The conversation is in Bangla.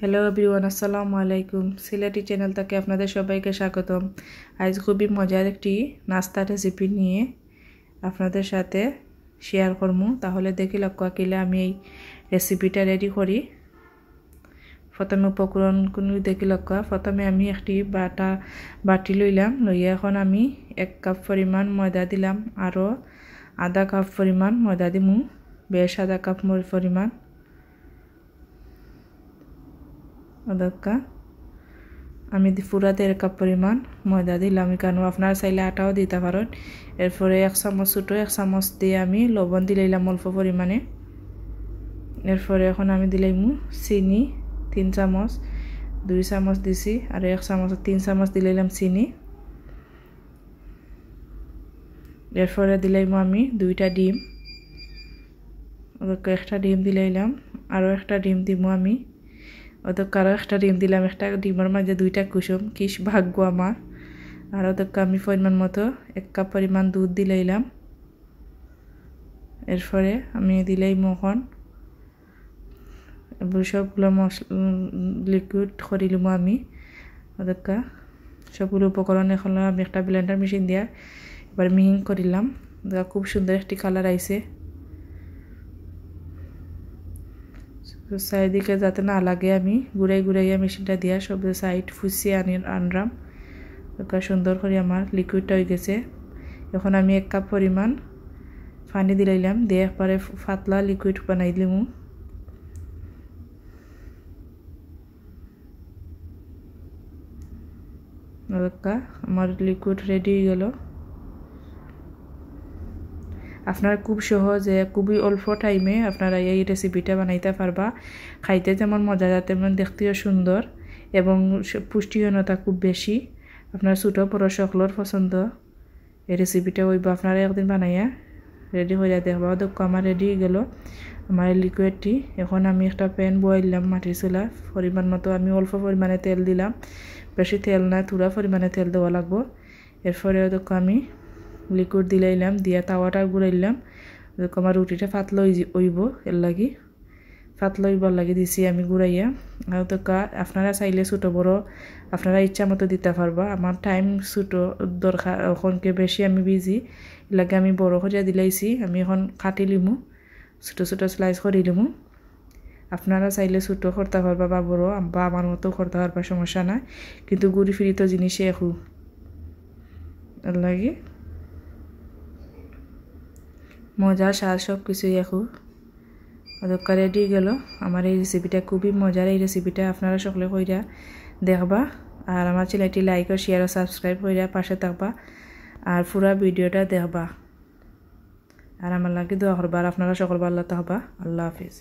হ্যালো এভরিওয়ান, আসসালামু আলাইকুম। সিলেটি চ্যানেল থেকে আপনাদের সবাইকে স্বাগতম। আজ খুবই মজার একটি নাস্তা রেসিপি নিয়ে আপনাদের সাথে শেয়ার করবো। তাহলে দেখি লক্ষ্য আঁকিলে আমি এই রেসিপিটা রেডি করি। প্রথমে উপকরণগুলো দেখি লক্ষ্য। প্রথমে আমি একটি বাটি লইলাম, লইয়া এখন আমি 1 কাপ পরিমাণ ময়দা দিলাম, আরও আধা কাপ পরিমাণ ময়দা দিমু, বেশ আধা কাপ পরিমাণ অদক্কা আমি পুরা 1.5 কাপ পরিমাণ ময়দা দিলাম। কারণ আপনারা চাইলে আটাও দিতে পারেন। এরপরে 1 চামচ ছোটো 1 চামচ দিয়ে আমি লবণ দিলাম অল্প পরিমাণে। এরপরে এখন আমি দিলাম চিনি 3 চামচ, 2 চামচ দিছি, আর 1 চামচ 3 চামচ দিলাম চিনি। এরপরে দিলাম আমি 2টা ডিম, একটা ডিম দিলাম, আরও একটা ডিম দিব আমি। আরও একটা ডিম দিলাম, একটা ডিমের মাঝে 2টা কুসুম, কি ভাগ্য আমার। আর ওদেরকে আমি পরিমাণ মতো 1 কাপ পরিমাণ দুধ দিলাম। এরপরে আমি দিলাম এখন সবগুলো লিকুইড করিলাম আমি। ওদেরকে সবগুলো উপকরণ এখন আমি একটা ব্লেন্ডার মেশিন দিয়া এবার মিহিং করিলাম। খুব সুন্দর একটি কালার আইছে। চারিদিকে যাতে না লাগে আমি ঘুরাইয়া মেশিনটা দিয়া সব সাইড ফুসিয়ে আনলাম। সুন্দর করে আমার লিকুইডটা হয়ে গেছে। এখন আমি 1 কাপ পরিমাণ পানি দিলাম, দিয়ে একবারে পাতলা লিকুইড বানাই দিলাম। আমার লিকুইড রেডি হয়ে গেল। আপনারা খুব সহজে খুবই অল্প টাইমে আপনারা এই রেসিপিটা বানাইতে পারবা। খাইতে যেমন মজা, তেমন দেখতেও সুন্দর এবং পুষ্টিহীনতা খুব বেশি। আপনার ছোটো বড় সকলের পছন্দ এই রেসিপিটা হইবা। আপনারা একদিন বানাইয়া রেডি হয়ে দেখবা। দেখো আমার রেডি হয়ে গেল আমার লিকুইডটি। এখন আমি একটা প্যান বয়াইলাম মাটির চুলা, পরিমাণ মতো আমি অল্প পরিমাণে তেল দিলাম, বেশি তেল না, থোড়া পরিমাণে তেল দেওয়া লাগবো। এরপরে দেখো আমি লিকুইড দিলাম, দিয়া তাওয়াটা ঘুরাইলাম। দেখো আমার রুটিটা পাতলা হইব, এর লাগি পাতলা হইবার লাগি দিছি আমি ঘুরাইয়া। আর দেখো আপনারা চাইলে ছোটো বড় আপনারা ইচ্ছা মতো দিতে পারবা। আমার টাইম ছোটো দরকার, ওখানকে বেশি আমি বিজি, এর লাগে আমি বড় করে দিলাইছি। আমি এখন কাটি লিমু, ছোটো ছোটো স্লাইস করে লিমু। আপনারা চাইলে ছোটো করতে পারবা বা বড় বা আমার মতো করতে পারবা, সমস্যা নাই। কিন্তু ঘুরি ফিরি তো জিনিসে একু, এর লাগে মজা স্বাদ সব কিছুই এখন ওদেরকে রেডি গেল। আমার এই রেসিপিটা খুবই মজার। এই রেসিপিটা আপনারা সকলে কইরা দেখবা, আর আমার চ্যানেলটি লাইক ও শেয়ার ও সাবস্ক্রাইব কইরা পাশে থাকবা, আর পুরা ভিডিওটা দেখবা, আর আমার লাগে দোয়া করবা। আর আপনারা সকল ভালো থাকবা। আল্লাহ হাফিজ।